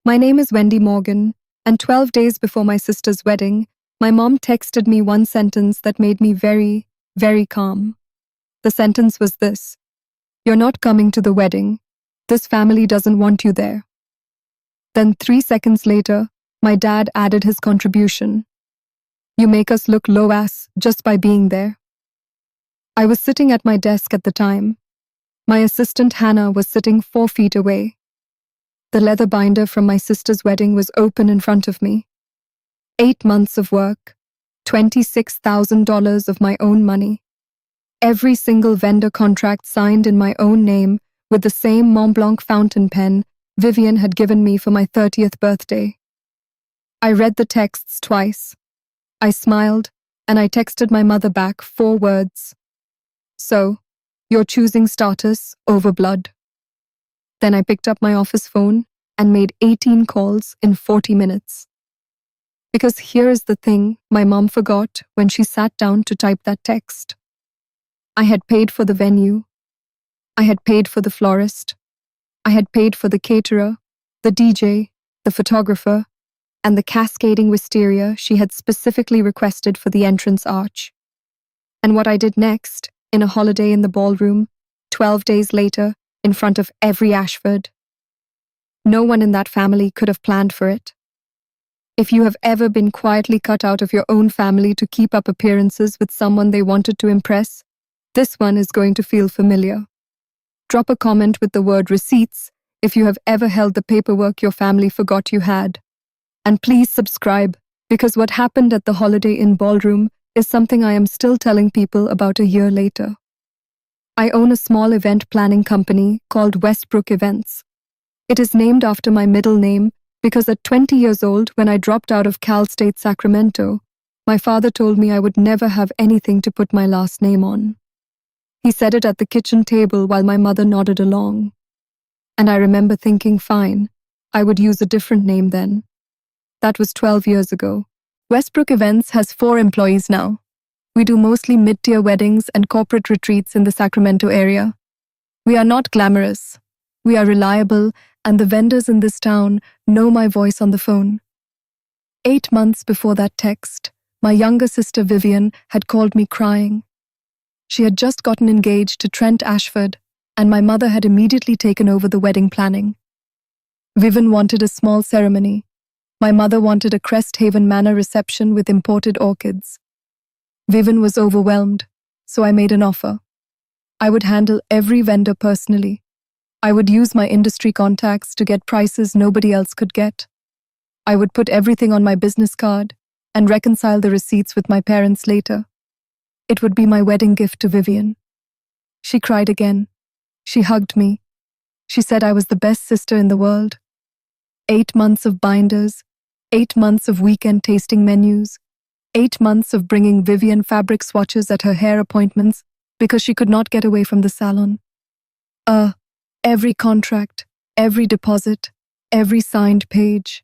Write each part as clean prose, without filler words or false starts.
My name is Wendy Morgan, and 12 days before my sister's wedding, my mom texted me one sentence that made me very, very calm. The sentence was this: "You're not coming to the wedding. This family doesn't want you there." Then 3 seconds later, my dad added his contribution: "You make us look low-ass just by being there." I was sitting at my desk at the time. My assistant Hannah was sitting 4 feet away. The leather binder from my sister's wedding was open in front of me. 8 months of work, $26,000 of my own money. Every single vendor contract signed in my own name with the same Mont Blanc fountain pen Vivian had given me for my 30th birthday. I read the texts twice. I smiled, and I texted my mother back 4 words. "So, you're choosing status over blood." Then I picked up my office phone and made 18 calls in 40 minutes. Because here is the thing my mom forgot when she sat down to type that text. I had paid for the venue. I had paid for the florist. I had paid for the caterer, the DJ, the photographer, and the cascading wisteria she had specifically requested for the entrance arch. And what I did next, in a holiday in the ballroom, 12 days later, in front of every Ashford. No one in that family could have planned for it. If you have ever been quietly cut out of your own family to keep up appearances with someone they wanted to impress, this one is going to feel familiar. Drop a comment with the word receipts if you have ever held the paperwork your family forgot you had. And please subscribe, because what happened at the Holiday Inn ballroom is something I am still telling people about a year later. I own a small event planning company called Westbrook Events. It is named after my middle name because at 20 years old, when I dropped out of Cal State Sacramento, my father told me I would never have anything to put my last name on. He said it at the kitchen table while my mother nodded along. And I remember thinking, fine, I would use a different name then. That was 12 years ago. Westbrook Events has 4 employees now. We do mostly mid-tier weddings and corporate retreats in the Sacramento area. We are not glamorous. We are reliable, and the vendors in this town know my voice on the phone. 8 months before that text, my younger sister Vivian had called me crying. She had just gotten engaged to Trent Ashford, and my mother had immediately taken over the wedding planning. Vivian wanted a small ceremony. My mother wanted a Crest Haven Manor reception with imported orchids. Vivian was overwhelmed, so I made an offer. I would handle every vendor personally. I would use my industry contacts to get prices nobody else could get. I would put everything on my business card and reconcile the receipts with my parents later. It would be my wedding gift to Vivian. She cried again. She hugged me. She said I was the best sister in the world. 8 months of binders, 8 months of weekend tasting menus, 8 months of bringing Vivian fabric swatches at her hair appointments because she could not get away from the salon. Every contract, every deposit, every signed page.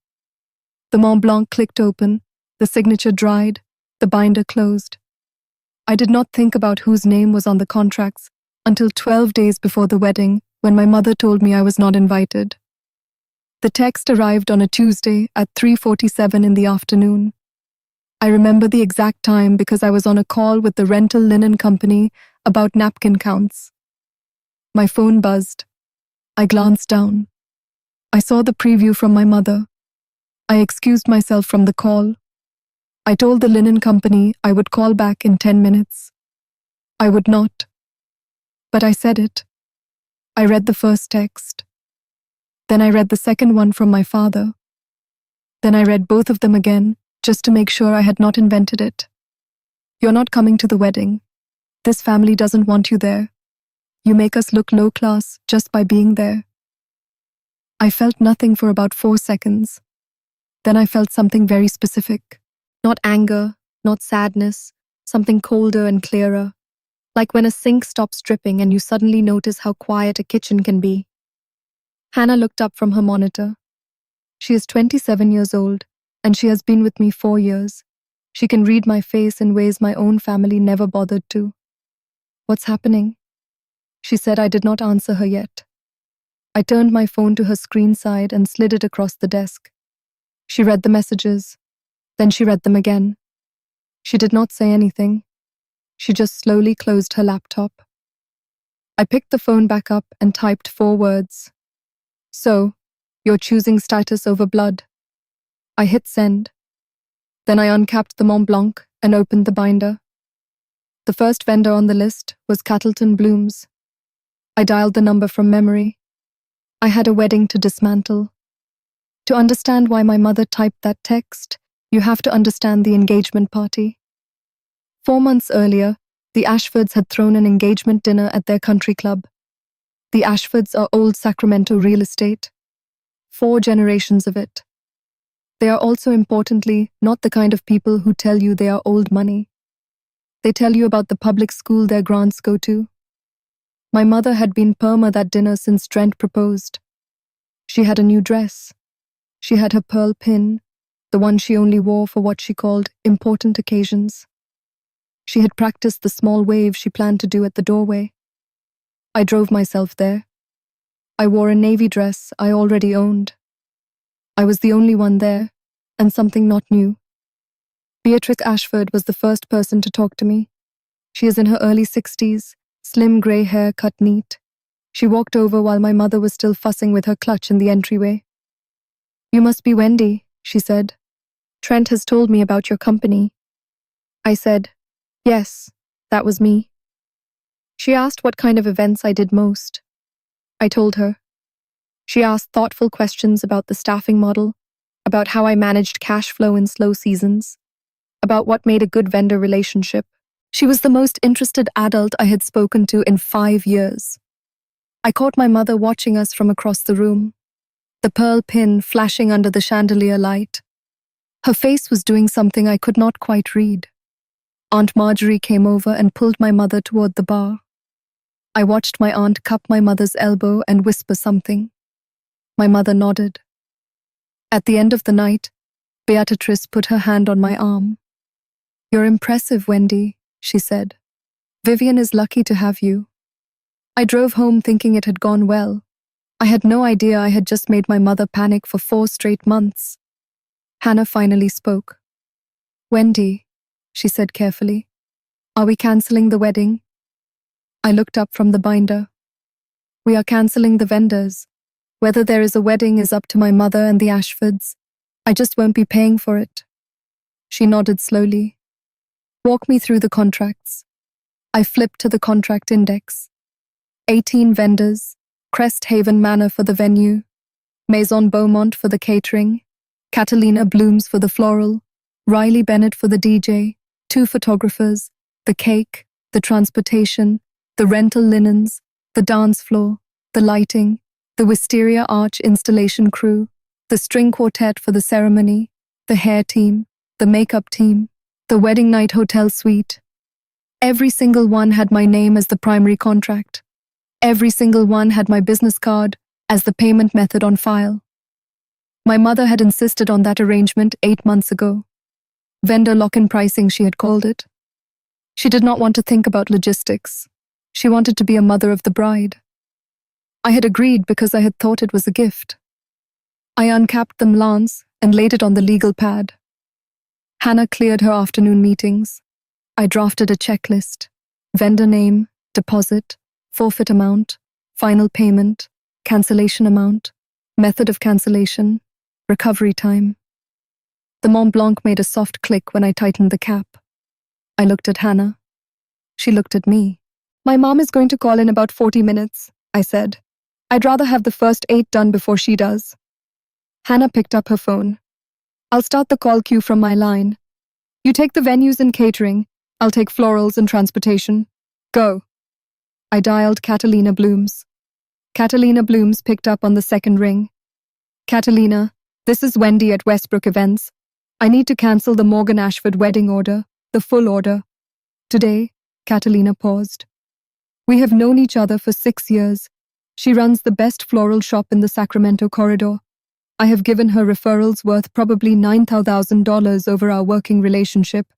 The Mont Blanc clicked open, the signature dried, the binder closed. I did not think about whose name was on the contracts until 12 days before the wedding, when my mother told me I was not invited. The text arrived on a Tuesday at 3:47 in the afternoon. I remember the exact time because I was on a call with the rental linen company about napkin counts. My phone buzzed. I glanced down. I saw the preview from my mother. I excused myself from the call. I told the linen company I would call back in 10 minutes. I would not. But I said it. I read the first text. Then I read the second one from my father. Then I read both of them again, just to make sure I had not invented it. "You're not coming to the wedding. This family doesn't want you there. You make us look low class just by being there." I felt nothing for about 4 seconds. Then I felt something very specific. Not anger, not sadness, something colder and clearer. Like when a sink stops dripping and you suddenly notice how quiet a kitchen can be. Hannah looked up from her monitor. She is 27 years old, and she has been with me 4 years. She can read my face in ways my own family never bothered to. "What's happening?" She said. I did not answer her yet. I turned my phone to her screen side and slid it across the desk. She read the messages. Then she read them again. She did not say anything. She just slowly closed her laptop. I picked the phone back up and typed 4 words. So, you're choosing status over blood. I hit send. Then I uncapped the Mont Blanc and opened the binder. The first vendor on the list was Cattleton Blooms. I dialed the number from memory. I had a wedding to dismantle. To understand why my mother typed that text, you have to understand the engagement party. 4 months earlier, the Ashfords had thrown an engagement dinner at their country club. The Ashfords are old Sacramento real estate. 4 generations of it. They are also importantly not the kind of people who tell you they are old money. They tell you about the public school their grants go to. My mother had been perma that dinner since Trent proposed. She had a new dress. She had her pearl pin, the one she only wore for what she called important occasions. She had practiced the small wave she planned to do at the doorway. I drove myself there. I wore a navy dress I already owned. I was the only one there, and something not new. Beatrice Ashford was the first person to talk to me. She is in her early 60s, slim grey hair cut neat. She walked over while my mother was still fussing with her clutch in the entryway. "You must be Wendy," she said. "Trent has told me about your company." I said, "Yes, that was me." She asked what kind of events I did most. I told her. She asked thoughtful questions about the staffing model, about how I managed cash flow in slow seasons, about what made a good vendor relationship. She was the most interested adult I had spoken to in 5 years. I caught my mother watching us from across the room, the pearl pin flashing under the chandelier light. Her face was doing something I could not quite read. Aunt Marjorie came over and pulled my mother toward the bar. I watched my aunt cup my mother's elbow and whisper something. My mother nodded. At the end of the night, Beatrice put her hand on my arm. "You're impressive, Wendy," she said. "Vivian is lucky to have you." I drove home thinking it had gone well. I had no idea I had just made my mother panic for 4 straight months. Hannah finally spoke. "Wendy," she said carefully, "are we cancelling the wedding?" I looked up from the binder. "We are cancelling the vendors. Whether there is a wedding is up to my mother and the Ashfords. I just won't be paying for it." She nodded slowly. "Walk me through the contracts." I flipped to the contract index. 18 vendors, Crest Haven Manor for the venue, Maison Beaumont for the catering, Catalina Blooms for the floral, Riley Bennett for the DJ, 2 photographers, the cake, the transportation, the rental linens, the dance floor, the lighting, the wisteria arch installation crew, the string quartet for the ceremony, the hair team, the makeup team, the wedding night hotel suite. Every single one had my name as the primary contract. Every single one had my business card as the payment method on file. My mother had insisted on that arrangement 8 months ago. Vendor lock-in pricing, she had called it. She did not want to think about logistics. She wanted to be a mother of the bride. I had agreed because I had thought it was a gift. I uncapped the lance and laid it on the legal pad. Hannah cleared her afternoon meetings. I drafted a checklist: vendor name, deposit, forfeit amount, final payment, cancellation amount, method of cancellation, recovery time. The Mont Blanc made a soft click when I tightened the cap. I looked at Hannah. She looked at me. "My mom is going to call in about 40 minutes, I said. "I'd rather have the first 8 done before she does." Hannah picked up her phone. "I'll start the call queue from my line. You take the venues and catering. I'll take florals and transportation. Go." I dialed Catalina Blooms. Catalina Blooms picked up on the second ring. "Catalina, this is Wendy at Westbrook Events. I need to cancel the Morgan Ashford wedding order, the full order." "Today?" Catalina paused. "We have known each other for 6 years. She runs the best floral shop in the Sacramento corridor. I have given her referrals worth probably $9,000 over our working relationship.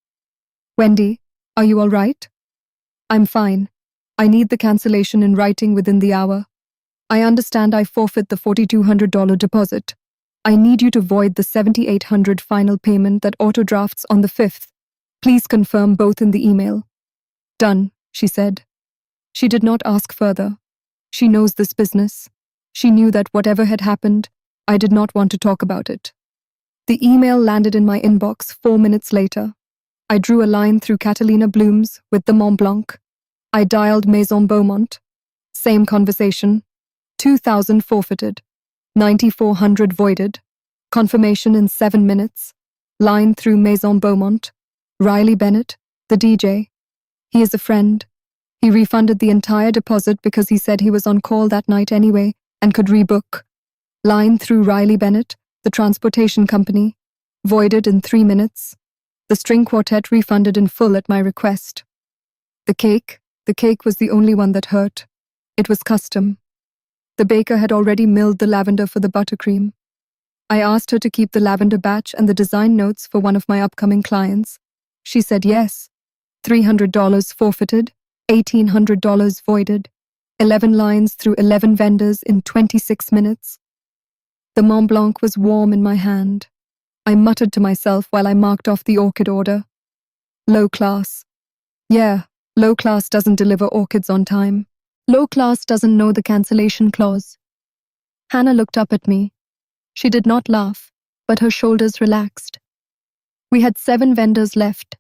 Wendy, are you all right?" "I'm fine. I need the cancellation in writing within the hour." I understand I forfeit the $4,200 deposit. I need you to void the $7,800 final payment that auto-drafts on the 5th. Please confirm both in the email. Done, she said. She did not ask further. She knows this business. She knew that whatever had happened, I did not want to talk about it. The email landed in my inbox 4 minutes later. I drew a line through Catalina Bloom's with the Mont Blanc. I dialed Maison Beaumont. Same conversation. 2,000 forfeited. 9,400 voided. Confirmation in 7 minutes. Line through Maison Beaumont. Riley Bennett, the DJ. He is a friend. He refunded the entire deposit because he said he was on call that night anyway and could rebook. Line through Riley Bennett, the transportation company. Voided in 3 minutes. The string quartet refunded in full at my request. The cake was the only one that hurt. It was custom. The baker had already milled the lavender for the buttercream. I asked her to keep the lavender batch and the design notes for one of my upcoming clients. She said yes. $300 forfeited, $1,800 voided, 11 lines through 11 vendors in 26 minutes. The Mont Blanc was warm in my hand. I muttered to myself while I marked off the orchid order. Low class. Yeah, low class doesn't deliver orchids on time. Low class doesn't know the cancellation clause. Hannah looked up at me. She did not laugh, but her shoulders relaxed. We had 7 vendors left.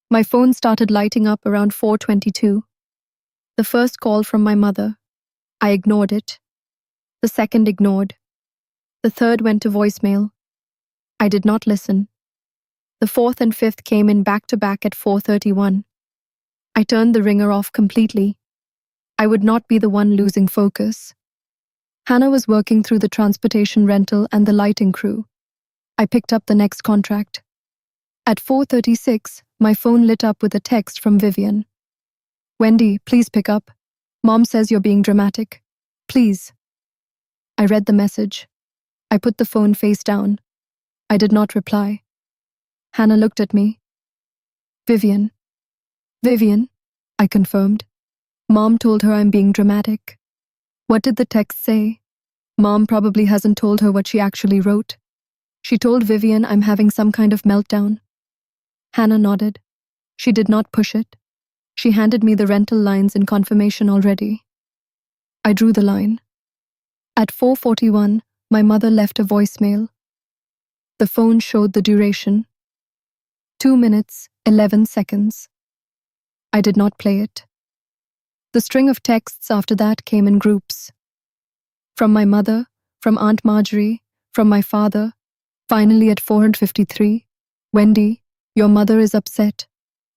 My phone started lighting up around 4:22. The first call from my mother. I ignored it. The second ignored. The third went to voicemail. I did not listen. The fourth and fifth came in back-to-back at 4:31. I turned the ringer off completely. I would not be the one losing focus. Hannah was working through the transportation rental and the lighting crew. I picked up the next contract. At 4:36, my phone lit up with a text from Vivian. Wendy, please pick up. Mom says you're being dramatic. Please. I read the message. I put the phone face down. I did not reply. Hannah looked at me. Vivian. Vivian, I confirmed. Mom told her I'm being dramatic. What did the text say? Mom probably hasn't told her what she actually wrote. She told Vivian I'm having some kind of meltdown. Hannah nodded. She did not push it. She handed me the rental lines in confirmation already. I drew the line. At 4:41, my mother left a voicemail. The phone showed the duration. 2 minutes, 11 seconds. I did not play it. The string of texts after that came in groups. From my mother, from Aunt Marjorie, from my father. Finally at 4:53, Wendy, your mother is upset.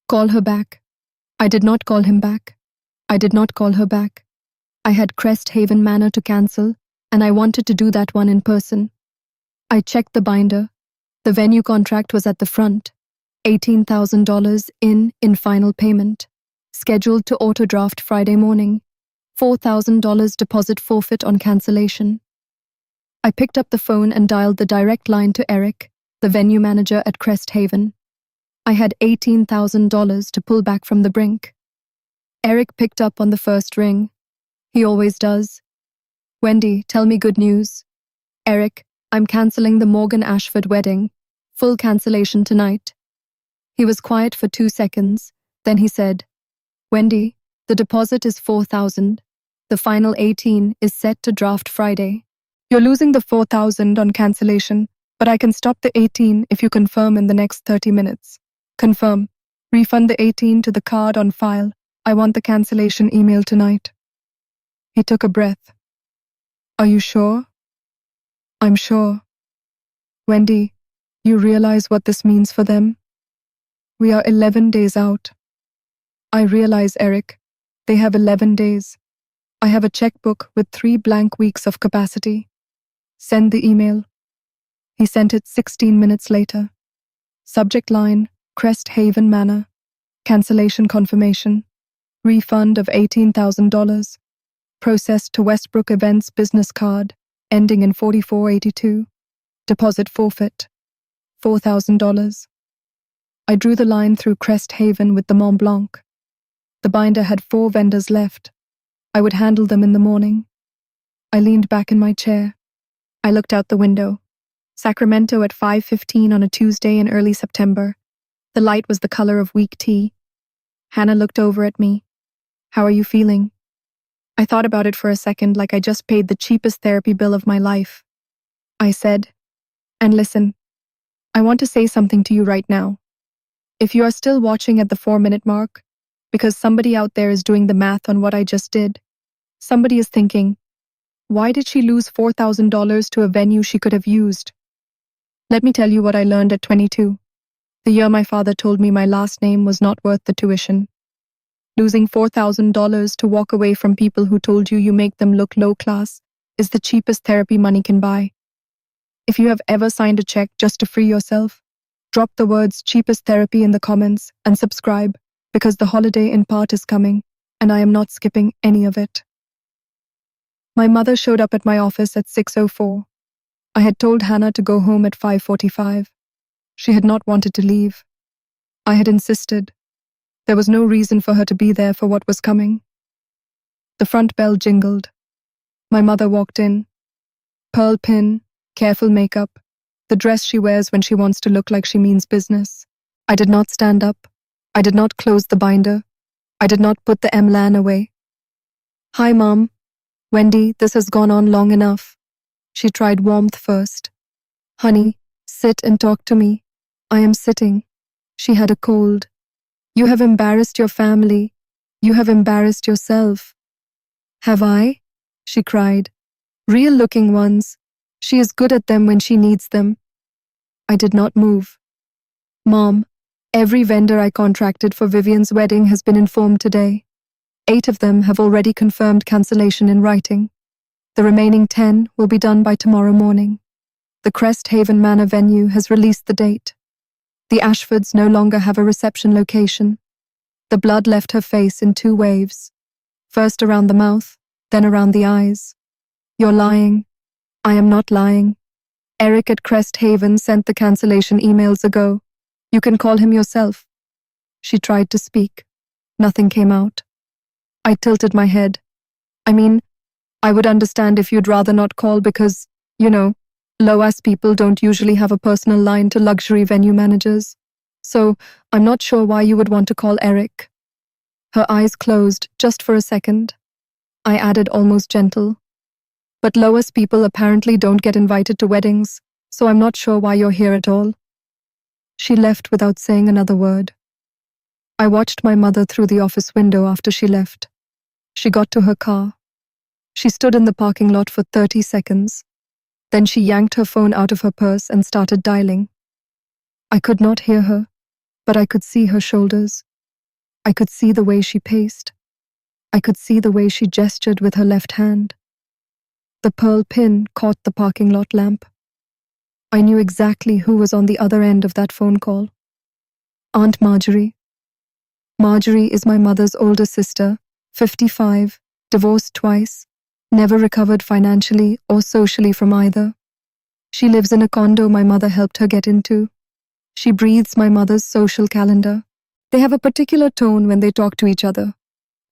Call her back. I did not call him back. I did not call her back. I had Crest Haven Manor to cancel, and I wanted to do that one in person. I checked the binder. The venue contract was at the front. $18,000 in final payment. Scheduled to auto-draft Friday morning. $4,000 deposit forfeit on cancellation. I picked up the phone and dialed the direct line to Eric, the venue manager at Crest Haven. I had $18,000 to pull back from the brink. Eric picked up on the first ring. He always does. Wendy, tell me good news. Eric, I'm cancelling the Morgan Ashford wedding. Full cancellation tonight. He was quiet for 2 seconds. Then he said, Wendy, the deposit is $4,000. The final 18 is set to draft Friday. You're losing the $4,000 on cancellation, but I can stop the 18 if you confirm in the next 30 minutes. Confirm. Refund the 18 to the card on file. I want the cancellation email tonight. He took a breath. Are you sure? I'm sure. Wendy, you realize what this means for them? We are 11 days out. I realize, Eric. They have 11 days. I have a checkbook with 3 blank weeks of capacity. Send the email. He sent it 16 minutes later. Subject line, Crest Haven Manor. Cancellation confirmation. Refund of $18,000. Processed to Westbrook Events business card, ending in 4482. Deposit forfeit. $4,000. I drew the line through Crest Haven with the Mont Blanc. The binder had 4 vendors left. I would handle them in the morning. I leaned back in my chair. I looked out the window. Sacramento at 5:15 on a Tuesday in early September. The light was the color of weak tea. Hannah looked over at me. "How are you feeling?" I thought about it for a second, like I just paid the cheapest therapy bill of my life. I said, "And listen, I want to say something to you right now. If you are still watching at the 4-minute mark, because somebody out there is doing the math on what I just did, somebody is thinking, why did she lose $4,000 to a venue she could have used? Let me tell you what I learned at 22. The year my father told me my last name was not worth the tuition. Losing $4,000 to walk away from people who told you make them look low class is the cheapest therapy money can buy. If you have ever signed a check just to free yourself, drop the words cheapest therapy in the comments and subscribe, because the holiday in part is coming and I am not skipping any of it." My mother showed up at my office at 6:04. I had told Hannah to go home at 5:45. She had not wanted to leave. I had insisted. There was no reason for her to be there for what was coming. The front bell jingled. My mother walked in. Pearl pin, careful makeup, the dress she wears when she wants to look like she means business. I did not stand up. I did not close the binder. I did not put the MLAN away. "Hi, Mom. Wendy, this has gone on long enough." She tried warmth first. "Honey, sit and talk to me." I am sitting. She had a cold. "You have embarrassed your family. You have embarrassed yourself." "Have I?" she cried. "Real-looking ones. She is good at them when she needs them." I did not move. "Mom, every vendor I contracted for Vivian's wedding has been informed today. 8 of them have already confirmed cancellation in writing. The remaining 10 will be done by tomorrow morning. The Crest Haven Manor venue has released the date. The Ashfords no longer have a reception location. The blood left her face in 2 waves. First around the mouth, then around the eyes. "You're lying." "I am not lying. Eric at Crest Haven sent the cancellation emails ago. You can call him yourself." She tried to speak. Nothing came out. I tilted my head. "I mean, I would understand if you'd rather not call because, low-ass people don't usually have a personal line to luxury venue managers. So, I'm not sure why you would want to call Eric." Her eyes closed just for a second. I added, almost gentle, "But low-ass people apparently don't get invited to weddings, so I'm not sure why you're here at all." She left without saying another word. I watched my mother through the office window after she left. She got to her car. She stood in the parking lot for 30 seconds. Then she yanked her phone out of her purse and started dialing. I could not hear her, but I could see her shoulders. I could see the way she paced. I could see the way she gestured with her left hand. The pearl pin caught the parking lot lamp. I knew exactly who was on the other end of that phone call. Aunt Marjorie. Marjorie is my mother's older sister, 55, divorced twice, never recovered financially or socially from either. She lives in a condo my mother helped her get into. She breathes my mother's social calendar. They have a particular tone when they talk to each other.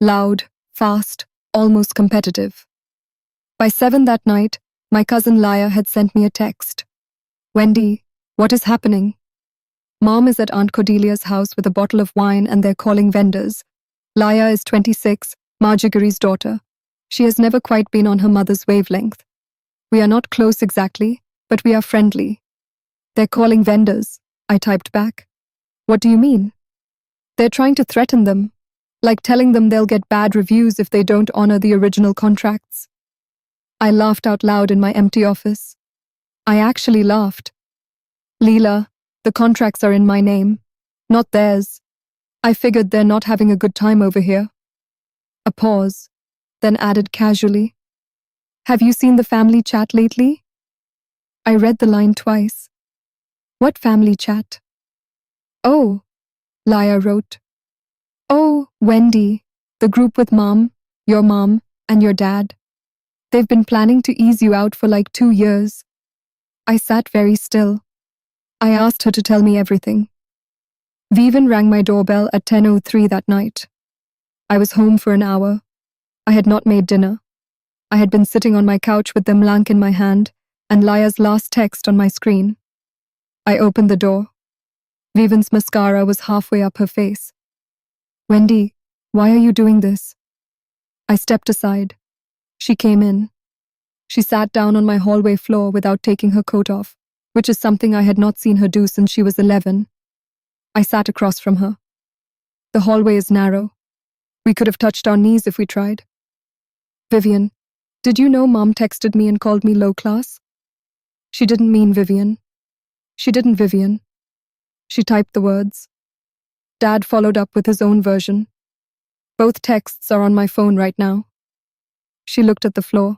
Loud, fast, almost competitive. By 7 that night, my cousin Laya had sent me a text. "Wendy, what is happening?" Mom is at Aunt Cordelia's house with a bottle of wine and they're calling vendors. Laya is 26, Marjorie's daughter. She has never quite been on her mother's wavelength. We are not close exactly, but we are friendly. "They're calling vendors," I typed back. "What do you mean?" "They're trying to threaten them, like telling them they'll get bad reviews if they don't honor the original contracts." I laughed out loud in my empty office. I actually laughed. "Leela, the contracts are in my name, not theirs. I figured they're not having a good time over here." A pause, then added casually, "Have you seen the family chat lately?" I read the line twice. "What family chat?" "Oh," Laya wrote. "Oh, Wendy, the group with Mom, your mom, and your dad. They've been planning to ease you out for like 2 years." I sat very still. I asked her to tell me everything. Vivian rang my doorbell at 10:03 that night. I was home for an hour. I had not made dinner. I had been sitting on my couch with the blank in my hand and Laya's last text on my screen. I opened the door. Vivian's mascara was halfway up her face. Wendy, why are you doing this? I stepped aside. She came in. She sat down on my hallway floor without taking her coat off, which is something I had not seen her do since she was 11. I sat across from her. The hallway is narrow. We could have touched our knees if we tried. Vivian, did you know Mom texted me and called me low class? She didn't mean Vivian. She didn't Vivian. She typed the words. Dad followed up with his own version. Both texts are on my phone right now. She looked at the floor.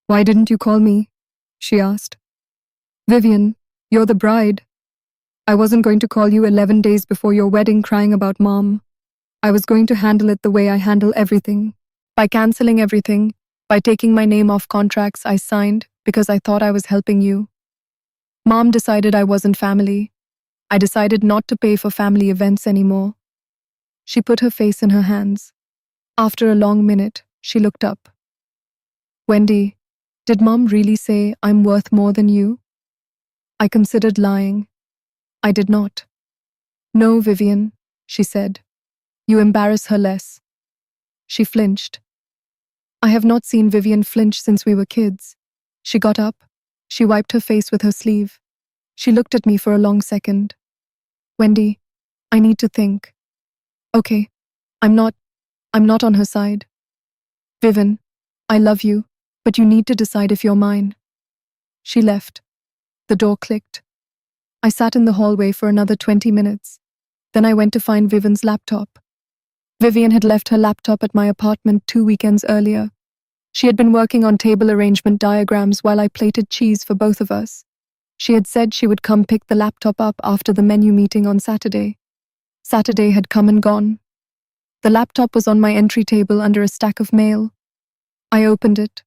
Why didn't you call me? She asked. Vivian, you're the bride. I wasn't going to call you 11 days before your wedding crying about Mom. I was going to handle it the way I handle everything. By canceling everything, by taking my name off contracts I signed because I thought I was helping you. Mom decided I wasn't family. I decided not to pay for family events anymore. She put her face in her hands. After a long minute, she looked up. Wendy, did Mom really say I'm worth more than you? I considered lying. I did not. No, Vivian, she said. You embarrass her less. She flinched. I have not seen Vivian flinch since we were kids. She got up. She wiped her face with her sleeve. She looked at me for a long second. Wendy, I need to think. Okay, I'm not on her side. Vivian, I love you, but you need to decide if you're mine. She left. The door clicked. I sat in the hallway for another 20 minutes. Then I went to find Vivian's laptop. Vivian had left her laptop at my apartment 2 weekends earlier. She had been working on table arrangement diagrams while I plated cheese for both of us. She had said she would come pick the laptop up after the menu meeting on Saturday. Saturday had come and gone. The laptop was on my entry table under a stack of mail. I opened it.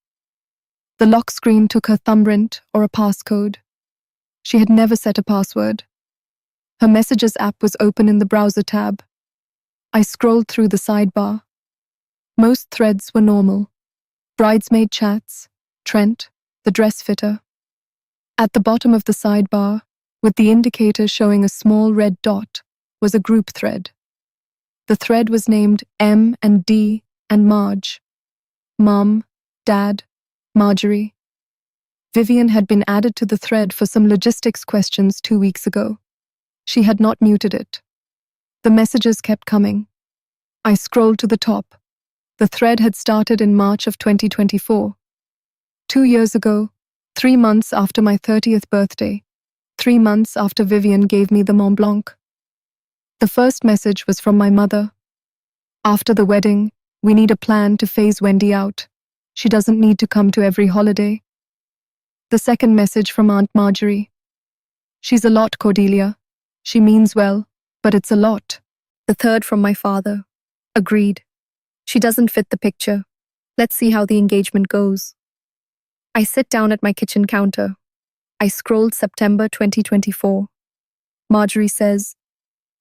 The lock screen took her thumbprint or a passcode. She had never set a password. Her Messages app was open in the browser tab. I scrolled through the sidebar. Most threads were normal. Bridesmaid chats, Trent, the dress fitter. At the bottom of the sidebar, with the indicator showing a small red dot, was a group thread. The thread was named M and D and Marge. Mom, Dad, Marjorie. Vivian had been added to the thread for some logistics questions 2 weeks ago. She had not muted it. The messages kept coming. I scrolled to the top. The thread had started in March of 2024. 2 years ago, 3 months after my 30th birthday, 3 months after Vivian gave me the Mont Blanc. The first message was from my mother. After the wedding, we need a plan to phase Wendy out. She doesn't need to come to every holiday. The second message from Aunt Marjorie. She's a lot, Cordelia. She means well, but it's a lot. The third from my father. Agreed. She doesn't fit the picture. Let's see how the engagement goes. I sit down at my kitchen counter. I scrolled September 2024. Marjorie says,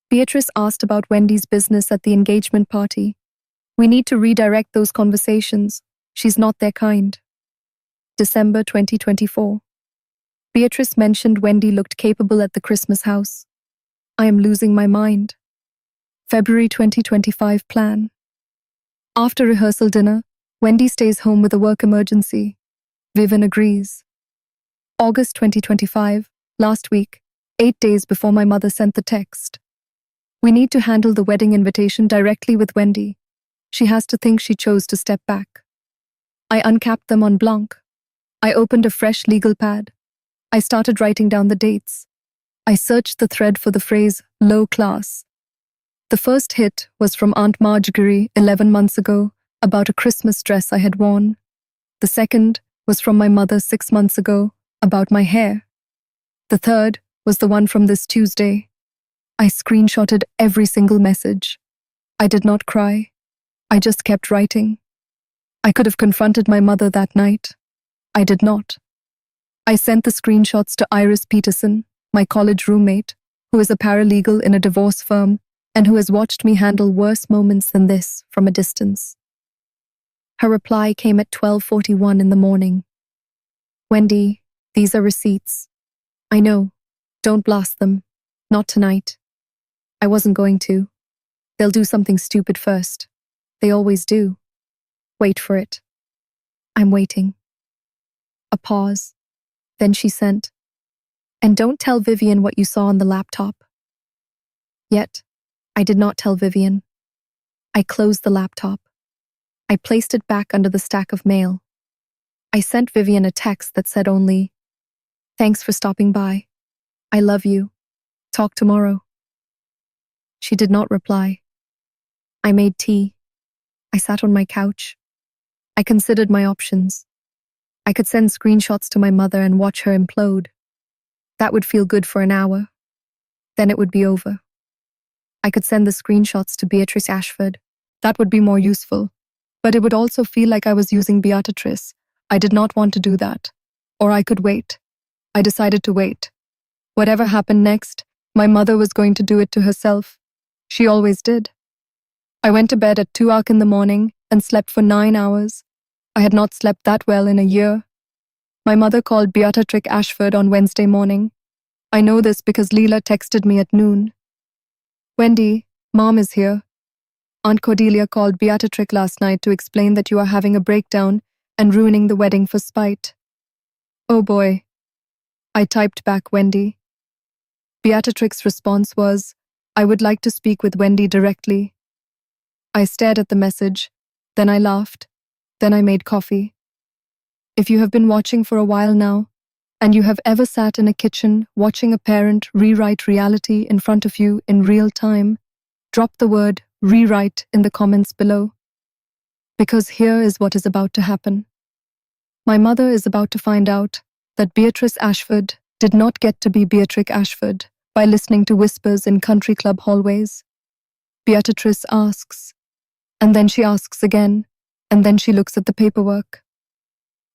Beatrice asked about Wendy's business at the engagement party. We need to redirect those conversations. She's not their kind. December 2024. Beatrice mentioned Wendy looked capable at the Christmas house. I am losing my mind. February 2025 plan. After rehearsal dinner, Wendy stays home with a work emergency. Vivian agrees. August 2025, last week, 8 days before my mother sent the text. We need to handle the wedding invitation directly with Wendy. She has to think she chose to step back. I uncapped them en blanc. I opened a fresh legal pad. I started writing down the dates. I searched the thread for the phrase low class. The first hit was from Aunt Marjorie 11 months ago about a Christmas dress I had worn. The second was from my mother 6 months ago about my hair. The third was the one from this Tuesday. I screenshotted every single message. I did not cry. I just kept writing. I could have confronted my mother that night. I did not. I sent the screenshots to Iris Peterson, my college roommate, who is a paralegal in a divorce firm and who has watched me handle worse moments than this from a distance. Her reply came at 12:41 in the morning. Wendy, these are receipts. I know. Don't blast them. Not tonight. I wasn't going to. They'll do something stupid first. They always do. Wait for it. I'm waiting. A pause. Then she sent, "And don't tell Vivian what you saw on the laptop." Yet, I did not tell Vivian. I closed the laptop. I placed it back under the stack of mail. I sent Vivian a text that said only, "Thanks for stopping by. I love you. Talk tomorrow." She did not reply. I made tea. I sat on my couch. I considered my options. I could send screenshots to my mother and watch her implode. That would feel good for an hour. Then it would be over. I could send the screenshots to Trent Ashford. That would be more useful. But it would also feel like I was using Beatrice. I did not want to do that. Or I could wait. I decided to wait. Whatever happened next, my mother was going to do it to herself. She always did. I went to bed at 2 in the morning and slept for 9 hours. I had not slept that well in a year. My mother called Trent Ashford on Wednesday morning. I know this because Leela texted me at noon. "Wendy, Mom is here. Aunt Cordelia called Beatrix last night to explain that you are having a breakdown and ruining the wedding for spite." "Oh boy." I typed back Wendy. Beatrix's response was, "I would like to speak with Wendy directly." I stared at the message, then I laughed, then I made coffee. If you have been watching for a while now, and you have ever sat in a kitchen watching a parent rewrite reality in front of you in real time, drop the word rewrite in the comments below. Because here is what is about to happen. My mother is about to find out that Beatrice Ashford did not get to be Beatrix Ashford by listening to whispers in country club hallways. Beatrice asks, and then she asks again, and then she looks at the paperwork.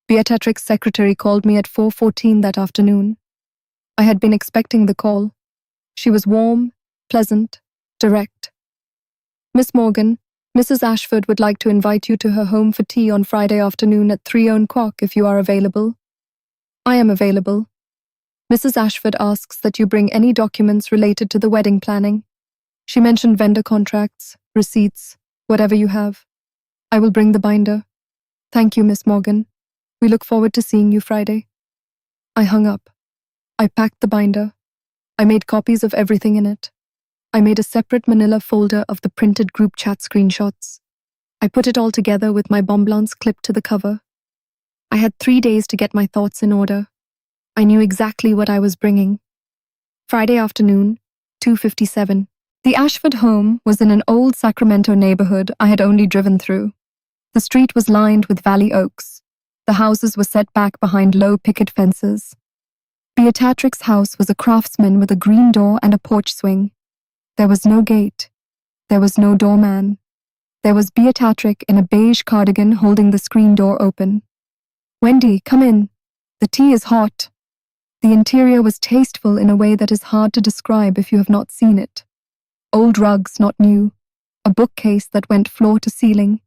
Beatrix's secretary called me at 4:14 that afternoon. I had been expecting the call. She was warm, pleasant, direct. "Miss Morgan, Mrs. Ashford would like to invite you to her home for tea on Friday afternoon at 3:00 if you are available." "I am available." "Mrs. Ashford asks that you bring any documents related to the wedding planning. She mentioned vendor contracts, receipts, whatever you have. I will bring the binder. Thank you, Miss Morgan. We look forward to seeing you Friday." I hung up. I packed the binder. I made copies of everything in it. I made a separate manila folder of the printed group chat screenshots. I put it all together with my bonbons clipped to the cover. I had 3 days to get my thoughts in order. I knew exactly what I was bringing. Friday afternoon, 2:57. The Ashford home was in an old Sacramento neighborhood I had only driven through. The street was lined with valley oaks. The houses were set back behind low picket fences. Beatrix's house was a craftsman with a green door and a porch swing. There was no gate. There was no doorman. There was Beatrix in a beige cardigan holding the screen door open. "Wendy, come in. The tea is hot." The interior was tasteful in a way that is hard to describe if you have not seen it. Old rugs, not new. A bookcase that went floor to ceiling.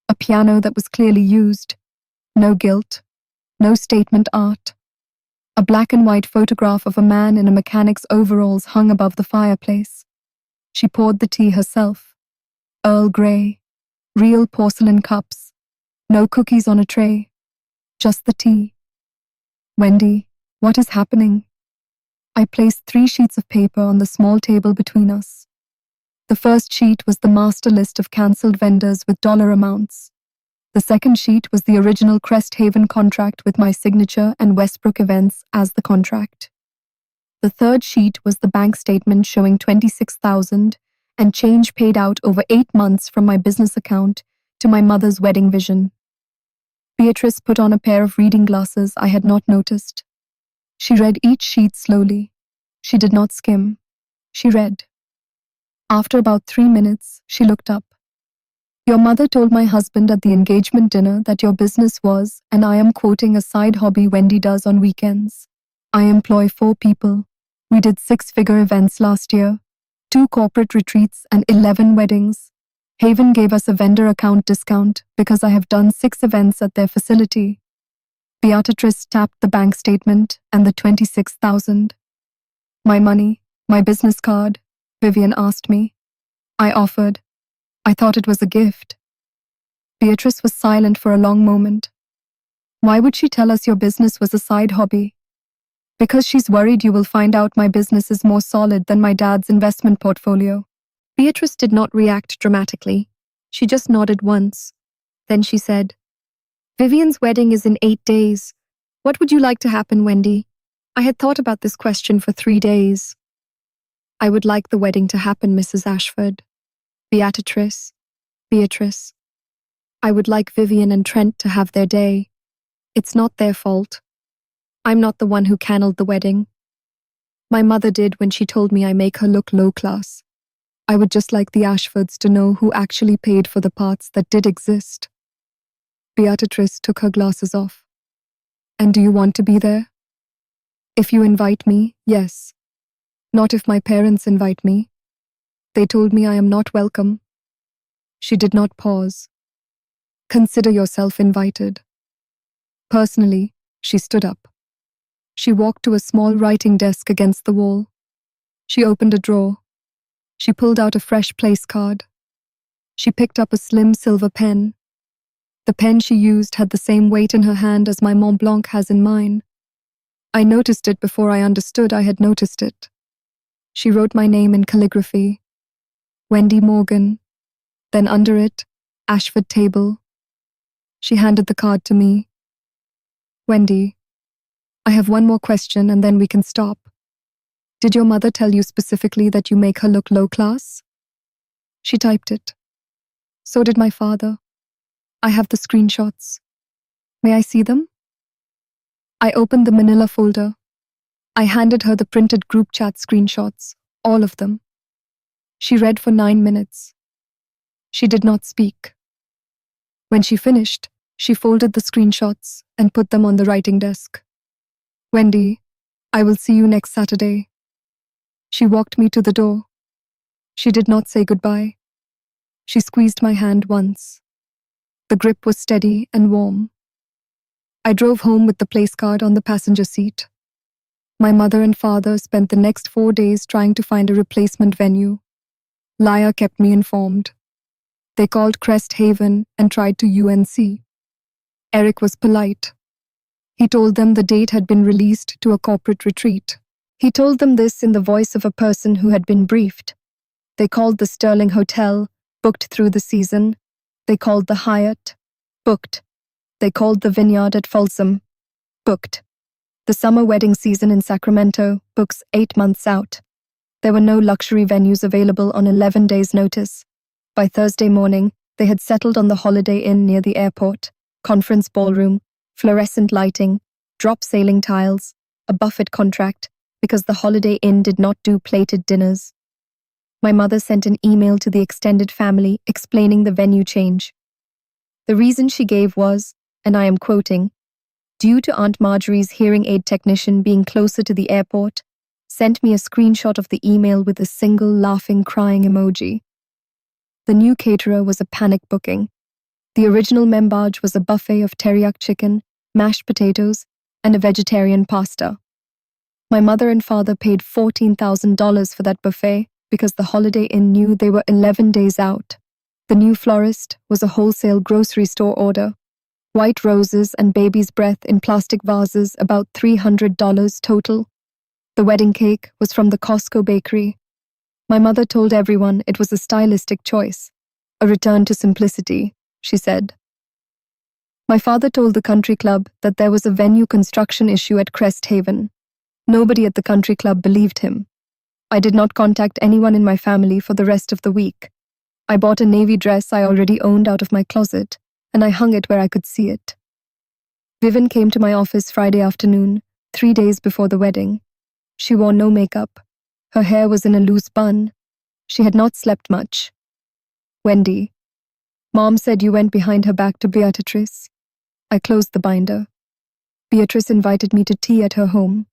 A piano that was clearly used. No gilt. No statement art. A black and white photograph of a man in a mechanic's overalls hung above the fireplace. She poured the tea herself. Earl Grey. Real porcelain cups. No cookies on a tray. Just the tea. "Wendy, what is happening?" I placed 3 sheets of paper on the small table between us. The first sheet was the master list of cancelled vendors with dollar amounts. The second sheet was the original Crest Haven contract with my signature and Westbrook Events as the contract. The third sheet was the bank statement showing $26,000 and change paid out over 8 months from my business account to my mother's wedding vision. Beatrice put on a pair of reading glasses I had not noticed. She read each sheet slowly. She did not skim. She read. After about 3 minutes, she looked up. "Your mother told my husband at the engagement dinner that your business was, and I am quoting, a side hobby Wendy does on weekends. I employ 4 people. We did 6-figure events last year, 2 corporate retreats and 11 weddings. Haven gave us a vendor account discount because I have done 6 events at their facility. Beatrice tapped the bank statement and the 26,000. My money, my business card, Vivian asked me. I offered. I thought it was a gift. Beatrice was silent for a long moment. Why would she tell us your business was a side hobby? Because she's worried you will find out my business is more solid than my dad's investment portfolio. Beatrice did not react dramatically. She just nodded once. Then she said, Vivian's wedding is in 8 days. What would you like to happen, Wendy? I had thought about this question for 3 days. I would like the wedding to happen, Mrs. Ashford. Beatrice. I would like Vivian and Trent to have their day. It's not their fault. I'm not the one who canned the wedding. My mother did when she told me I make her look low class. I would just like the Ashfords to know who actually paid for the parts that did exist. Beatrice took her glasses off. And do you want to be there? If you invite me, yes. Not if my parents invite me. They told me I am not welcome. She did not pause. Consider yourself invited. Personally, she stood up. She walked to a small writing desk against the wall. She opened a drawer. She pulled out a fresh place card. She picked up a slim silver pen. The pen she used had the same weight in her hand as my Mont Blanc has in mine. I noticed it before I understood I had noticed it. She wrote my name in calligraphy. Wendy Morgan. Then under it, Ashford Table. She handed the card to me. Wendy, I have one more question and then we can stop. Did your mother tell you specifically that you make her look low class? She typed it. So did my father. I have the screenshots. May I see them? I opened the manila folder. I handed her the printed group chat screenshots, all of them. She read for 9 minutes. She did not speak. When she finished, she folded the screenshots and put them on the writing desk. Wendy, I will see you next Saturday. She walked me to the door. She did not say goodbye. She squeezed my hand once. The grip was steady and warm. I drove home with the place card on the passenger seat. My mother and father spent the next 4 days trying to find a replacement venue. Laya kept me informed. They called Crest Haven and tried to UNC. Eric was polite. He told them the date had been released to a corporate retreat. He told them this in the voice of a person who had been briefed. They called the Sterling Hotel, booked through the season. They called the Hyatt, booked. They called the Vineyard at Folsom, booked. The summer wedding season in Sacramento books 8 months out. There were no luxury venues available on 11 days' notice. By Thursday morning, they had settled on the Holiday Inn near the airport, conference ballroom, fluorescent lighting, drop sailing tiles, a buffet contract, because the Holiday Inn did not do plated dinners. My mother sent an email to the extended family explaining the venue change. The reason she gave was, and I am quoting, due to Aunt Marjorie's hearing aid technician being closer to the airport, sent me a screenshot of the email with a single laughing, crying emoji. The new caterer was a panic booking. The original membage was a buffet of teriyaki chicken, mashed potatoes, and a vegetarian pasta. My mother and father paid $14,000 for that buffet because the Holiday Inn knew they were 11 days out. The new florist was a wholesale grocery store order. White roses and baby's breath in plastic vases, about $300 total. The wedding cake was from the Costco bakery. My mother told everyone it was a stylistic choice, a return to simplicity, she said. My father told the country club that there was a venue construction issue at Crest Haven. Nobody at the country club believed him. I did not contact anyone in my family for the rest of the week. I bought a navy dress I already owned out of my closet, and I hung it where I could see it. Vivian came to my office Friday afternoon, 3 days before the wedding. She wore no makeup. Her hair was in a loose bun. She had not slept much. Wendy, Mom said you went behind her back to Beatrice. I closed the binder. Beatrice invited me to tea at her home.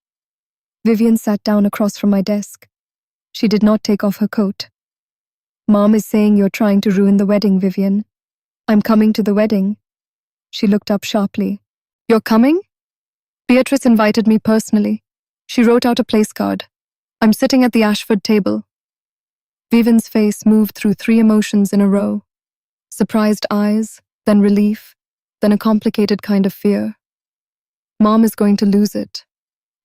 Vivian sat down across from my desk. She did not take off her coat. Mom is saying you're trying to ruin the wedding, Vivian. I'm coming to the wedding. She looked up sharply. You're coming? Beatrice invited me personally. She wrote out a place card. I'm sitting at the Ashford table. Vivian's face moved through 3 emotions in a row. Surprised eyes, then relief, then a complicated kind of fear. Mom is going to lose it.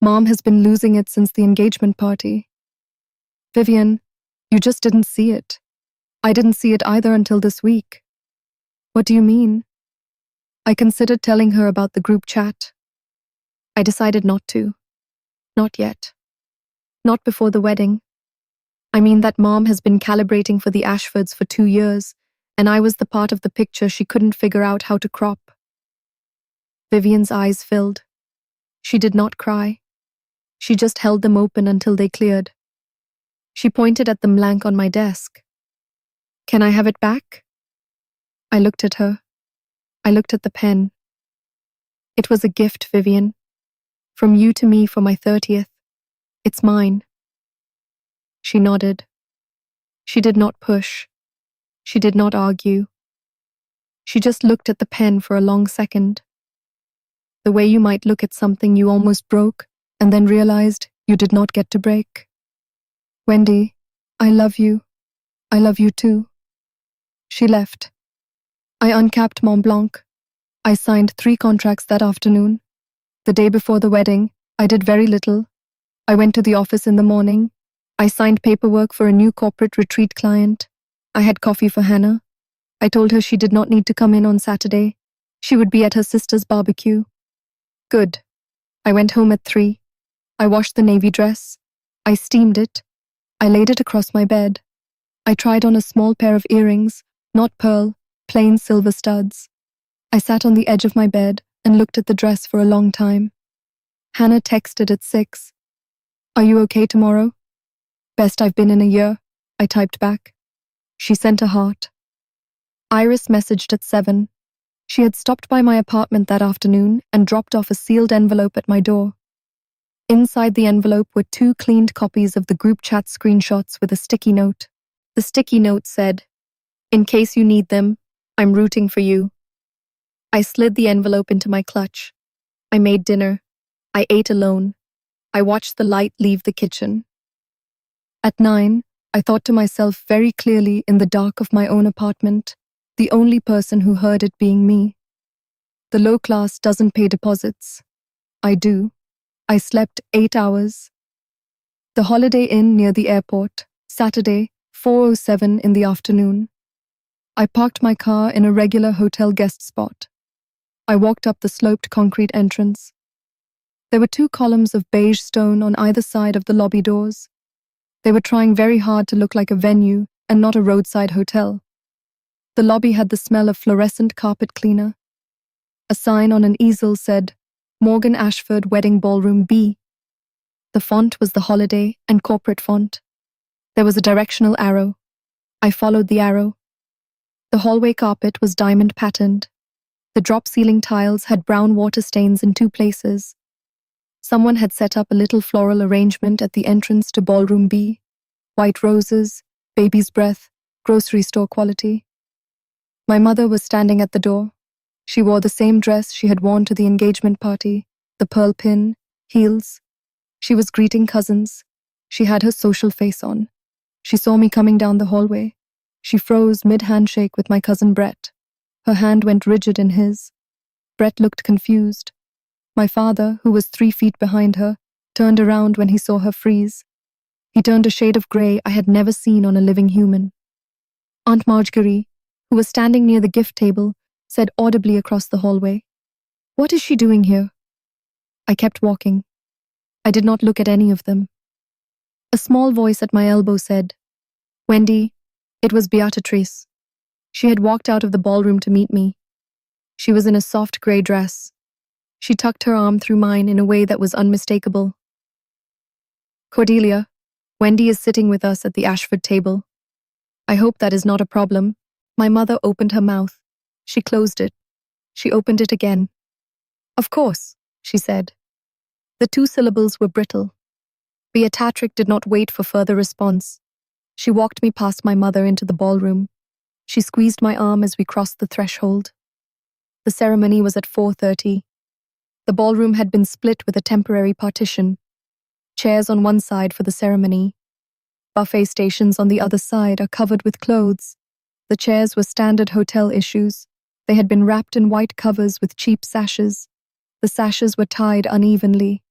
Mom has been losing it since the engagement party. Vivian, you just didn't see it. I didn't see it either until this week. What do you mean? I considered telling her about the group chat. I decided not to. Not yet. Not before the wedding. I mean that Mom has been calibrating for the Ashfords for 2 years, and I was the part of the picture she couldn't figure out how to crop. Vivian's eyes filled. She did not cry. She just held them open until they cleared. She pointed at the blank on my desk. Can I have it back? I looked at her. I looked at the pen. It was a gift, Vivian. From you to me for my 30th. It's mine. She nodded. She did not push. She did not argue. She just looked at the pen for a long second. The way you might look at something you almost broke and then realized you did not get to break. Wendy, I love you. I love you too. She left. I uncapped Mont Blanc. I signed 3 contracts that afternoon. The day before the wedding, I did very little. I went to the office in the morning. I signed paperwork for a new corporate retreat client. I had coffee for Hannah. I told her she did not need to come in on Saturday. She would be at her sister's barbecue. Good. I went home at 3. I washed the navy dress. I steamed it. I laid it across my bed. I tried on a small pair of earrings, not pearl, plain silver studs. I sat on the edge of my bed and looked at the dress for a long time. Hannah texted at 6. Are you okay tomorrow? Best I've been in a year, I typed back. She sent a heart. Iris messaged at 7. She had stopped by my apartment that afternoon and dropped off a sealed envelope at my door. Inside the envelope were 2 cleaned copies of the group chat screenshots with a sticky note. The sticky note said, "In case you need them, I'm rooting for you." I slid the envelope into my clutch. I made dinner. I ate alone. I watched the light leave the kitchen. At 9, I thought to myself very clearly in the dark of my own apartment, the only person who heard it being me. The low class doesn't pay deposits. I do. I slept 8 hours. The Holiday Inn near the airport, Saturday, 4:07 in the afternoon. I parked my car in a regular hotel guest spot. I walked up the sloped concrete entrance. There were 2 columns of beige stone on either side of the lobby doors. They were trying very hard to look like a venue and not a roadside hotel. The lobby had the smell of fluorescent carpet cleaner. A sign on an easel said, Morgan Ashford Wedding Ballroom B. The font was the holiday and corporate font. There was a directional arrow. I followed the arrow. The hallway carpet was diamond patterned. The drop ceiling tiles had brown water stains in 2 places. Someone had set up a little floral arrangement at the entrance to Ballroom B. White roses, baby's breath, grocery store quality. My mother was standing at the door. She wore the same dress she had worn to the engagement party, the pearl pin, heels. She was greeting cousins. She had her social face on. She saw me coming down the hallway. She froze mid-handshake with my cousin Brett. Her hand went rigid in his. Brett looked confused. My father, who was 3 feet behind her, turned around when he saw her freeze. He turned a shade of grey I had never seen on a living human. Aunt Marjorie, who was standing near the gift table, said audibly across the hallway, "What is she doing here?" I kept walking. I did not look at any of them. A small voice at my elbow said, "Wendy." It was Beatrice. She had walked out of the ballroom to meet me. She was in a soft grey dress. She tucked her arm through mine in a way that was unmistakable. "Cordelia, Wendy is sitting with us at the Ashford table. I hope that is not a problem." My mother opened her mouth. She closed it. She opened it again. "Of course," she said. The 2 syllables were brittle. Beatrice did not wait for further response. She walked me past my mother into the ballroom. She squeezed my arm as we crossed the threshold. The ceremony was at 4:30. The ballroom had been split with a temporary partition. Chairs on one side for the ceremony. Buffet stations on the other side are covered with clothes. The chairs were standard hotel issues. They had been wrapped in white covers with cheap sashes. The sashes were tied unevenly.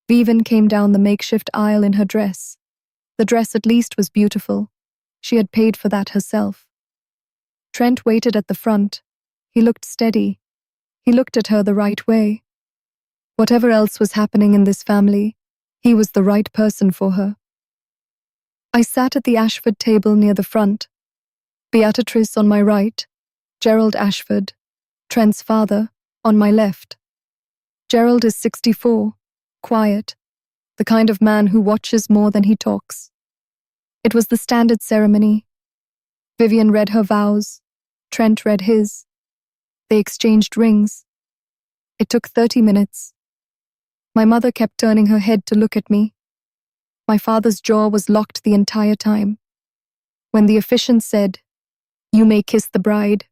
Vivian came down the makeshift aisle in her dress. The dress at least was beautiful. She had paid for that herself. Trent waited at the front. He looked steady. He looked at her the right way. Whatever else was happening in this family, he was the right person for her. I sat at the Ashford table near the front. Beatrice on my right, Gerald Ashford, Trent's father, on my left. Gerald is 64, quiet, the kind of man who watches more than he talks. It was the standard ceremony. Vivian read her vows. Trent read his. They exchanged rings. It took 30 minutes. My mother kept turning her head to look at me. My father's jaw was locked the entire time. When the officiant said, "You may kiss the bride,"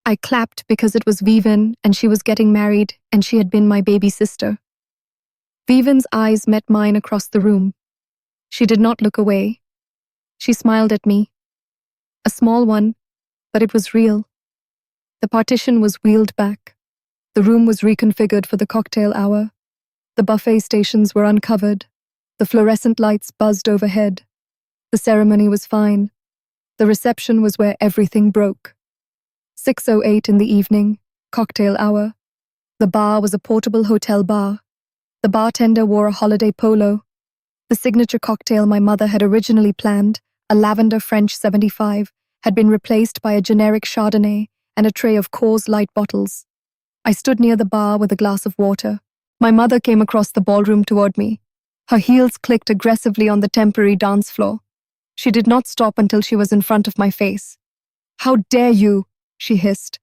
I clapped because it was Vivian and she was getting married and she had been my baby sister. Vivian's eyes met mine across the room. She did not look away. She smiled at me. A small one, but it was real. The partition was wheeled back. The room was reconfigured for the cocktail hour. The buffet stations were uncovered. The fluorescent lights buzzed overhead. The ceremony was fine. The reception was where everything broke. 6:08 in the evening, cocktail hour. The bar was a portable hotel bar. The bartender wore a holiday polo. The signature cocktail my mother had originally planned, a lavender French 75, had been replaced by a generic Chardonnay and a tray of Coors Light bottles. I stood near the bar with a glass of water. My mother came across the ballroom toward me. Her heels clicked aggressively on the temporary dance floor. She did not stop until she was in front of my face. "How dare you?" she hissed.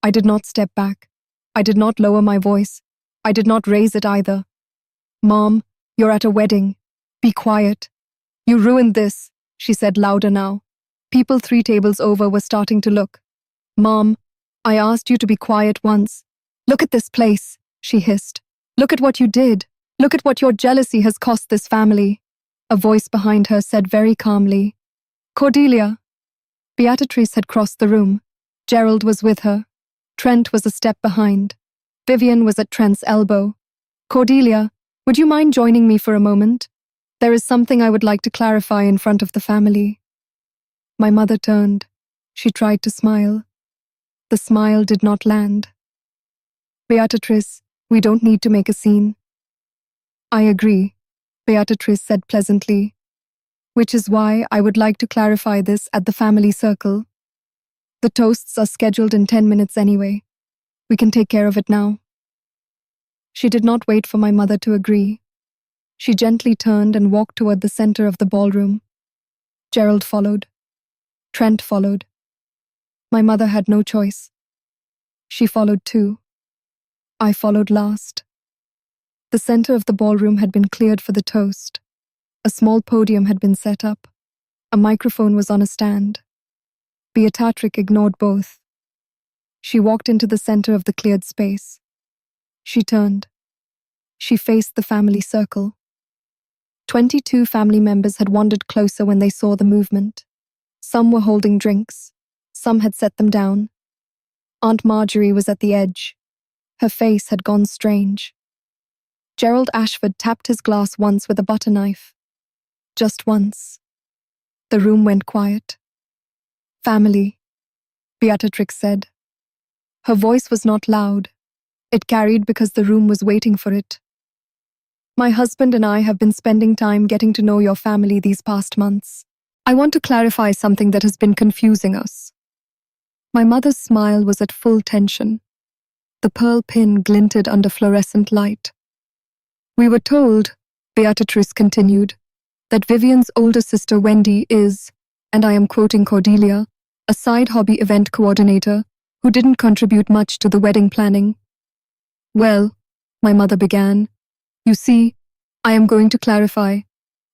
I did not step back. I did not lower my voice. I did not raise it either. "Mom, you're at a wedding. Be quiet." "You ruined this," she said louder now. People 3 tables over were starting to look. "Mom, I asked you to be quiet once. Look at this place," she hissed. "Look at what you did. Look at what your jealousy has cost this family." A voice behind her said very calmly, "Cordelia." Beatrice had crossed the room. Gerald was with her. Trent was a step behind. Vivian was at Trent's elbow. "Cordelia, would you mind joining me for a moment? There is something I would like to clarify in front of the family." My mother turned. She tried to smile. The smile did not land. "Beatrice, we don't need to make a scene." "I agree," Beatrice said pleasantly. "Which is why I would like to clarify this at the family circle. The toasts are scheduled in 10 minutes anyway. We can take care of it now." She did not wait for my mother to agree. She gently turned and walked toward the center of the ballroom. Gerald followed. Trent followed. My mother had no choice. She followed too. I followed last. The center of the ballroom had been cleared for the toast. A small podium had been set up. A microphone was on a stand. Beatrice ignored both. She walked into the center of the cleared space. She turned. She faced the family circle. 22 family members had wandered closer when they saw the movement. Some were holding drinks. Some had set them down. Aunt Marjorie was at the edge. Her face had gone strange. Gerald Ashford tapped his glass once with a butter knife. Just once. The room went quiet. "Family," Beatrix said. Her voice was not loud. It carried because the room was waiting for it. "My husband and I have been spending time getting to know your family these past months. I want to clarify something that has been confusing us." My mother's smile was at full tension. The pearl pin glinted under fluorescent light. "We were told," Beatrice continued, "that Vivian's older sister Wendy is, and I am quoting Cordelia, a side hobby event coordinator who didn't contribute much to the wedding planning." "Well," my mother began, "you see, I am going to clarify.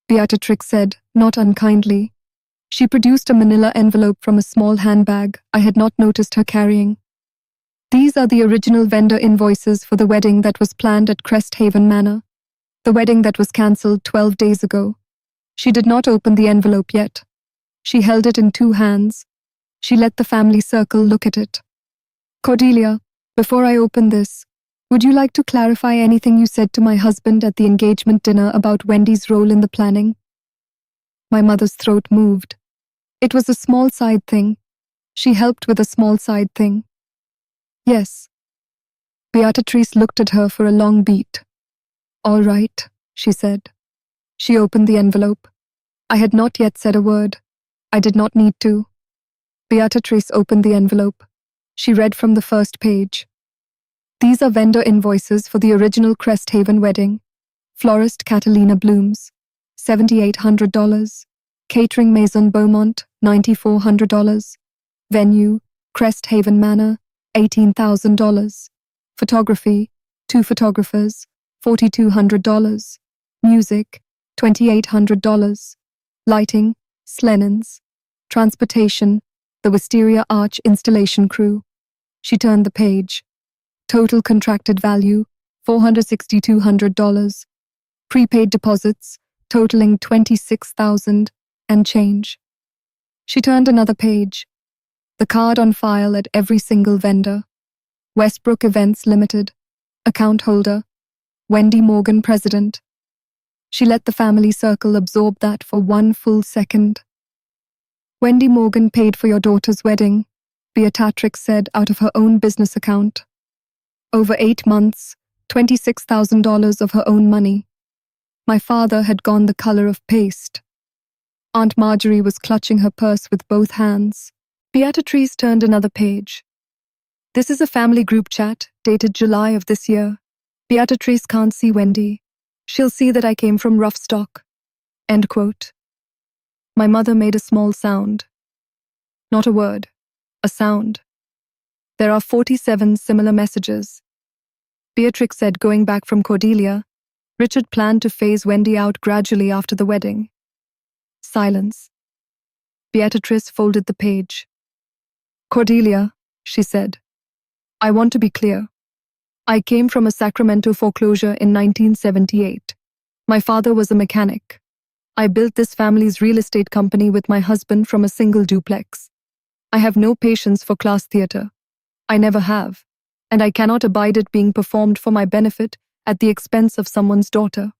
Beatrix said, not unkindly. She produced a manila envelope from a small handbag I had not noticed her carrying. These are the original vendor invoices for the wedding that was planned at Crest Haven Manor, the wedding that was cancelled 12 days ago. She did not open the envelope yet. She held it in two hands. She let the family circle look at it. Cordelia, before I open this, would you like to clarify anything you said to my husband at the engagement dinner about Wendy's role in the planning? My mother's throat moved. It was a small side thing. She helped with a small side thing. Yes. Beatrice looked at her for a long beat. All right, she said. She opened the envelope. I had not yet said a word. I did not need to. Beatrice opened the envelope. She read from the first page. These are vendor invoices for the original Crest Haven wedding. Florist Catalina Blooms, $7,800. Catering Maison Beaumont, $9,400. Venue, Crest Haven Manor, $18,000. Photography, 2 photographers, $4,200. Music, $2,800. Lighting, Slennons. Transportation, the Wisteria Arch installation crew. She turned the page. Total contracted value, $4,6,200. Prepaid deposits, totaling $26,000 and change. She turned another page. The card on file at every single vendor. Westbrook Events Limited. Account holder. Wendy Morgan, President. She let the family circle absorb that for one full second. Wendy Morgan paid for your daughter's wedding, Beatrix said out of her own business account. Over 8 months, $26,000 of her own money. My father had gone the color of paste. Aunt Marjorie was clutching her purse with both hands. Beatrice turned another page. This is a family group chat, dated July of this year. Beatrice can't see Wendy. She'll see that I came from rough stock. End quote. My mother made a small sound. Not a word. A sound. There are 47 similar messages. Beatrix said, going back from Cordelia, Richard planned to phase Wendy out gradually after the wedding. Silence. Beatrice folded the page. Cordelia, she said, I want to be clear. I came from a Sacramento foreclosure in 1978. My father was a mechanic. I built this family's real estate company with my husband from a single duplex. I have no patience for class theater. I never have, and I cannot abide it being performed for my benefit at the expense of someone's daughter.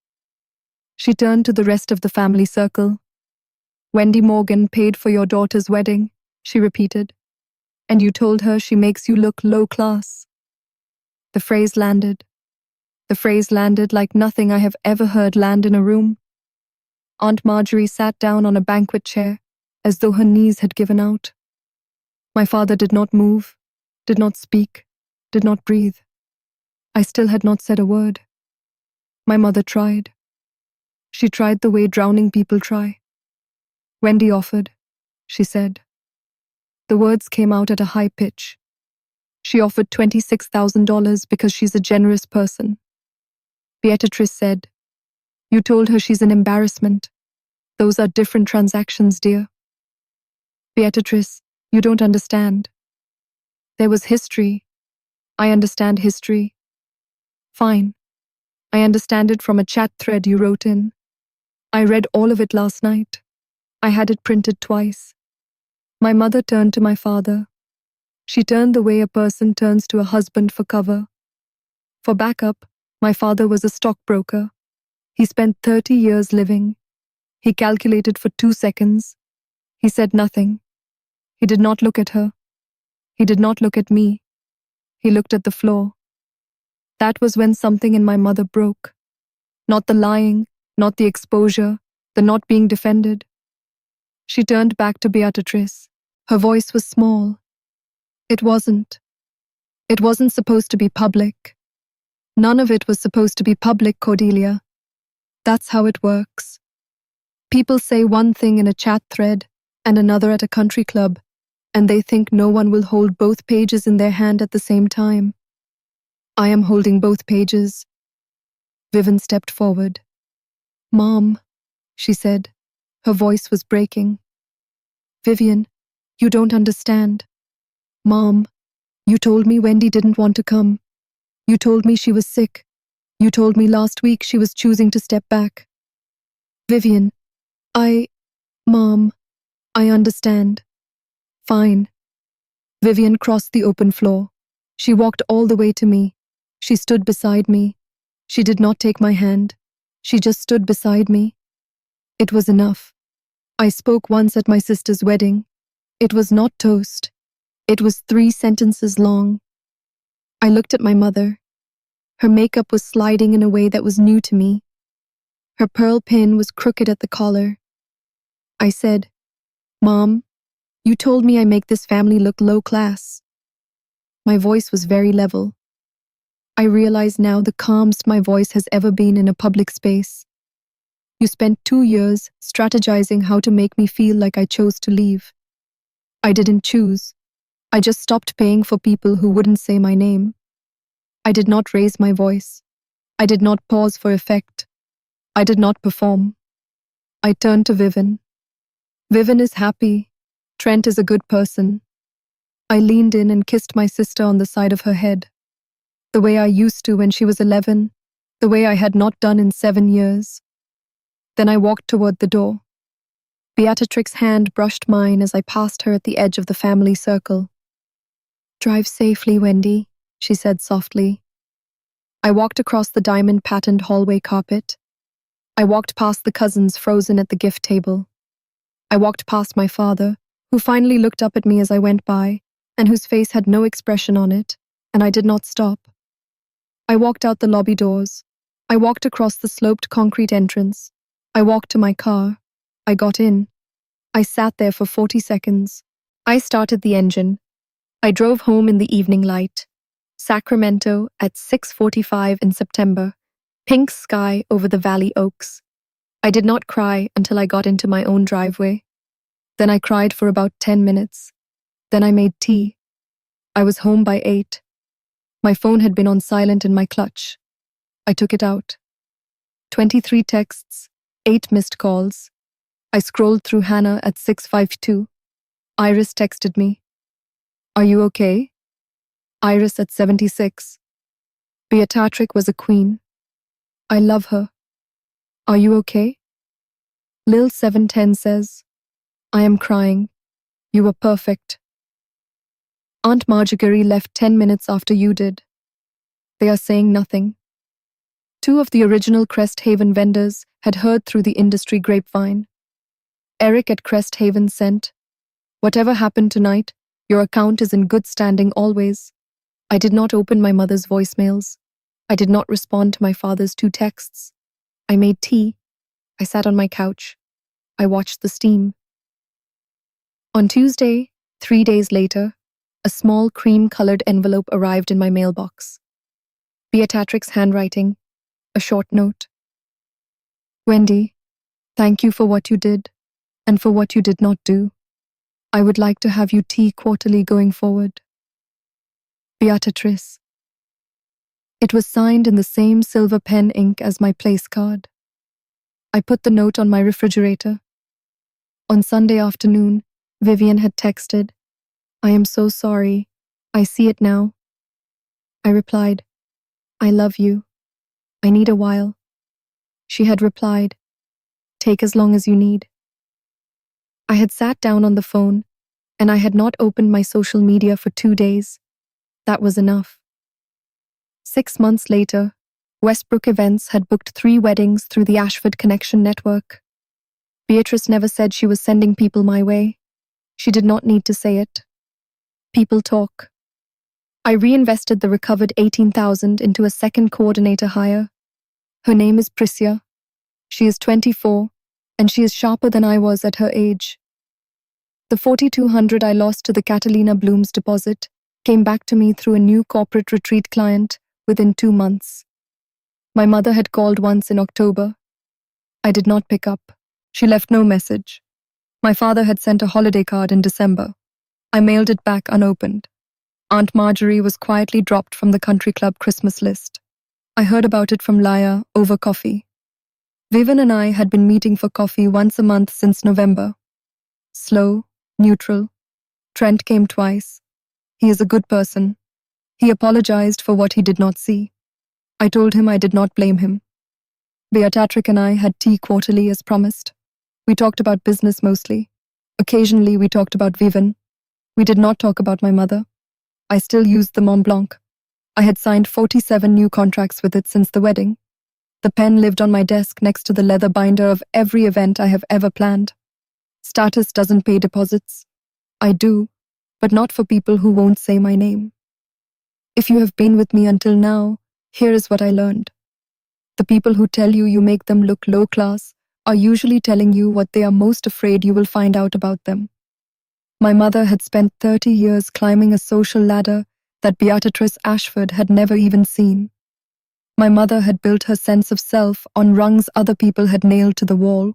She turned to the rest of the family circle. Wendy Morgan paid for your daughter's wedding, she repeated, and you told her she makes you look low class. The phrase landed. The phrase landed like nothing I have ever heard land in a room. Aunt Marjorie sat down on a banquet chair, as though her knees had given out. My father did not move, did not speak, did not breathe. I still had not said a word. My mother tried. She tried the way drowning people try. Wendy offered, she said. The words came out at a high pitch. She offered $26,000 because she's a generous person. Beatrice said, You told her she's an embarrassment. Those are different transactions, dear. Beatrice, you don't understand. There was history. I understand history. Fine. I understand it from a chat thread you wrote in. I read all of it last night. I had it printed twice. My mother turned to my father. She turned the way a person turns to a husband for cover. For backup, my father was a stockbroker. He spent 30 years living. He calculated for 2 seconds. He said nothing. He did not look at her. He did not look at me. He looked at the floor. That was when something in my mother broke. Not the lying, not the exposure, the not being defended. She turned back to Beatrice. Her voice was small. It wasn't. It wasn't supposed to be public. None of it was supposed to be public, Cordelia. That's how it works. People say one thing in a chat thread and another at a country club, and they think no one will hold both pages in their hand at the same time. I am holding both pages. Vivian stepped forward. Mom, she said. Her voice was breaking. Vivian, you don't understand. Mom, you told me Wendy didn't want to come. You told me she was sick. You told me last week she was choosing to step back. Vivian, Mom, I understand. Fine. Vivian crossed the open floor. She walked all the way to me. She stood beside me. She did not take my hand. She just stood beside me. It was enough. I spoke once at my sister's wedding. It was not toast. It was 3 sentences long. I looked at my mother. Her makeup was sliding in a way that was new to me. Her pearl pin was crooked at the collar. I said, Mom, you told me I make this family look low class. My voice was very level. I realize now the calmest my voice has ever been in a public space. You spent 2 years strategizing how to make me feel like I chose to leave. I didn't choose. I just stopped paying for people who wouldn't say my name. I did not raise my voice. I did not pause for effect. I did not perform. I turned to Vivian. Vivian is happy. Trent is a good person. I leaned in and kissed my sister on the side of her head. The way I used to when she was 11. The way I had not done in 7 years. Then I walked toward the door. Beatrix's hand brushed mine as I passed her at the edge of the family circle. Drive safely, Wendy, she said softly. I walked across the diamond-patterned hallway carpet. I walked past the cousins frozen at the gift table. I walked past my father, who finally looked up at me as I went by, and whose face had no expression on it, and I did not stop. I walked out the lobby doors. I walked across the sloped concrete entrance. I walked to my car. I got in. I sat there for 40 seconds. I started the engine. I drove home in the evening light. Sacramento at 6:45 in September. Pink sky over the valley oaks. I did not cry until I got into my own driveway. Then I cried for about 10 minutes. Then I made tea. I was home by 8. My phone had been on silent in my clutch. I took it out. 23 texts, 8 missed calls. I scrolled through Hannah at 6:52. Iris texted me. Are you okay? Iris at 76. Beatrix was a queen. I love her. Are you okay? Lil 710 says, I am crying. You were perfect. Aunt Marjorie left 10 minutes after you did. They are saying nothing. 2 of the original Crest Haven vendors had heard through the industry grapevine. Eric at Crest Haven sent, whatever happened tonight, your account is in good standing always. I did not open my mother's voicemails. I did not respond to my father's 2 texts. I made tea. I sat on my couch. I watched the steam. On Tuesday, 3 days later, a small cream-colored envelope arrived in my mailbox. Beatrix's handwriting, a short note. Wendy, thank you for what you did, and for what you did not do. I would like to have you tea quarterly going forward. Beatrix. It was signed in the same silver pen ink as my place card. I put the note on my refrigerator. On Sunday afternoon, Vivian had texted, I am so sorry. I see it now. I replied, I love you. I need a while. She had replied, take as long as you need. I had sat down on the phone, and I had not opened my social media for 2 days. That was enough. 6 months later, Westbrook Events had booked 3 weddings through the Ashford Connection Network. Beatrice never said she was sending people my way. She did not need to say it. People talk. I reinvested the recovered $18,000 into a second coordinator hire. Her name is Priscia. She is 24, and she is sharper than I was at her age. The $4,200 I lost to the Catalina Blooms deposit came back to me through a new corporate retreat client within 2 months. My mother had called once in October. I did not pick up. She left no message. My father had sent a holiday card in December. I mailed it back unopened. Aunt Marjorie was quietly dropped from the country club Christmas list. I heard about it from Laya over coffee. Vivian and I had been meeting for coffee once a month since November. Slow, neutral. Trent came twice. He is a good person. He apologized for what he did not see. I told him I did not blame him. Beatrice and I had tea quarterly as promised. We talked about business mostly. Occasionally we talked about Vivian. We did not talk about my mother. I still used the Mont Blanc. I had signed 47 new contracts with it since the wedding. The pen lived on my desk next to the leather binder of every event I have ever planned. Status doesn't pay deposits. I do, but not for people who won't say my name. If you have been with me until now, here is what I learned. The people who tell you you make them look low class are usually telling you what they are most afraid you will find out about them. My mother had spent 30 years climbing a social ladder that Trent Ashford had never even seen. My mother had built her sense of self on rungs other people had nailed to the wall.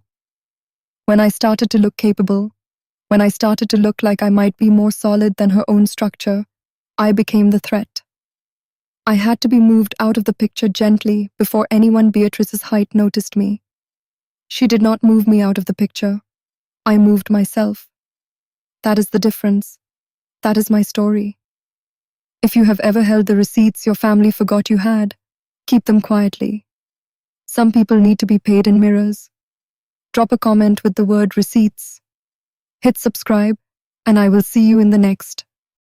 When I started to look capable, when I started to look like I might be more solid than her own structure, I became the threat. I had to be moved out of the picture gently before anyone Beatrice's height noticed me. She did not move me out of the picture. I moved myself. That is the difference. That is my story. If you have ever held the receipts your family forgot you had, keep them quietly. Some people need to be paid in mirrors. Drop a comment with the word receipts. Hit subscribe, and I will see you in the next.